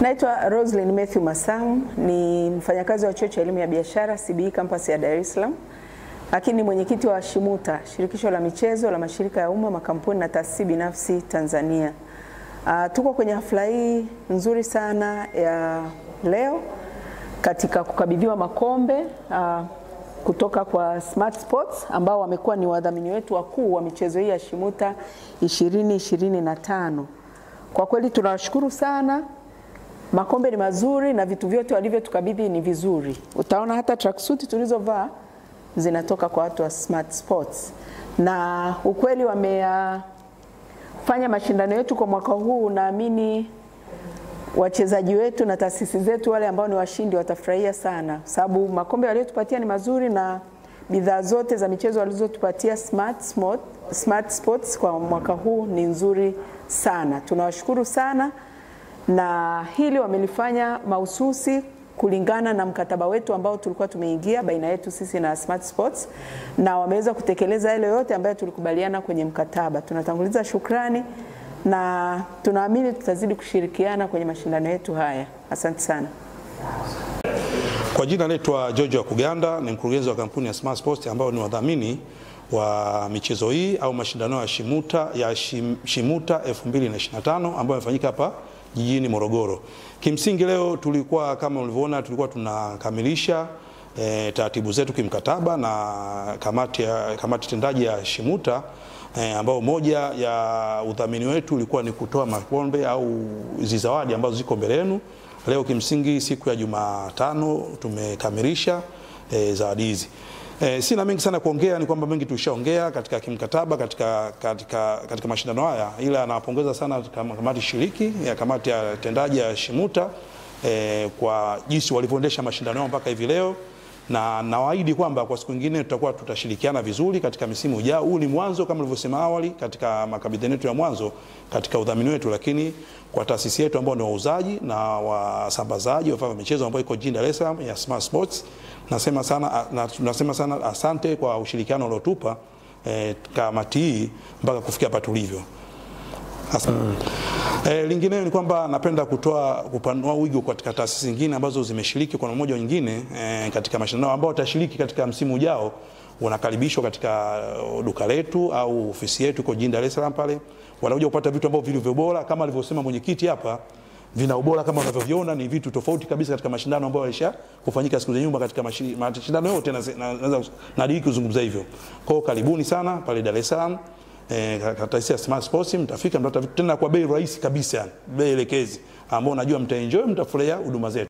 Naitwa Roslyn Matthew Masamu, ni mfanyakazi wa chuo cha elimu ya biashara CBE campus ya Dar es Salaam. Lakini mwenyekiti wa SHIMUTA, shirikisho la michezo la mashirika ya umma, makampuni na taasisi binafsi Tanzania. Tuko kwenye hafla hii nzuri sana ya leo katika kukabidhiwa makombe kutoka kwa Smart Sports ambao wamekuwa ni wadhamini wetu wakuu wa michezo hii ya SHIMUTA 2025. Kwa kweli tunawashukuru sana. Makombe ni mazuri na vitu vyote walivyotukabidhi ni vizuri. Utaona hata tracksuit tulizovaa zinatoka kwa watu wa Smart Sports. Na ukweli wamefanya mashindano yetu kwa mwaka huu, naamini wachezaji wetu na taasisi zetu wale ambao ni washindi watafurahia sana. Sababu makombe waliotupatia ni mazuri na bidhaa zote za michezo walizotupatia Smart Sports kwa mwaka huu ni nzuri sana. Tunawashukuru sana, na hili wamelifanya mahususi kulingana na mkataba wetu ambao tulikuwa tumeingia baina yetu sisi na Smart Sports, na wameweza kutekeleza yale yote ambayo tulikubaliana kwenye mkataba. Tunatanguliza shukrani na tunaamini tutazidi kushirikiana kwenye mashindano yetu haya. Asante sana. Kwa jina naitwa George Kuganda, ni mkurugenzi wa kampuni ya Smart Sports ambao ni wadhamini wa michezo hii au mashindano ya SHIMUTA 2025 ambayo yamefanyika hapa jijini Morogoro. Kimsingi leo tulikuwa kama ulivyoona tunakamilisha taratibu zetu kimkataba na kamati tendaji ya SHIMUTA ambao moja ya udhamini wetu ulikuwa ni kutoa makombe au zawadi ambazo ziko mbele yenu. Leo kimsingi siku ya Jumatano tumekamilisha zawadi hizi. Sina mengi sana kuongea, ni kwamba mengi tulishaongea katika kimkataba katika mashindano haya, ila nawapongeza sana kamati shiriki ya kamati ya tendaji ya SHIMUTA kwa jinsi walivyoendesha mashindano yao mpaka hivi leo, na nawaahidi kwamba kwa siku nyingine tutashirikiana vizuri katika misimu ujao. Huu ni mwanzo kama nilivyosema awali katika makabidhiano yetu ya mwanzo katika udhamini wetu, lakini kwa taasisi yetu ambao ni wauzaji na wasambazaji wa vifaa vya michezo ambao iko jijini Dar es Salaam ya Smart Sports, nasema sana asante kwa ushirikiano uliotupa kamati hii mpaka kufikia hapa tulivyo. Lingine ni kwamba napenda kupanua wigo katika taasisi nyingine ambazo zimeshiriki kwa mmoja nyingine katika mashindano ambao watashiriki katika msimu ujao. Wanakaribishwa katika duka letu au ofisi yetu kwa jijini Dar es Salaam pale. Wanakuja kupata vitu ambavyo vilivyo bora kama alivyosema mwenyekiti hapa, vina ubora kama unavyoviona, ni vitu tofauti kabisa katika mashindano ambayo yalisha kufanyika siku za nyuma katika mashindano yote, na diriki kuzungumza hivyo. Kwa karibuni sana pale Dar es Salaam taasisi ya Smart Sports, mtafika tena kwa bei rahisi kabisa, bei elekezi ambao najua mtaenjoy, mtafurahia huduma zetu.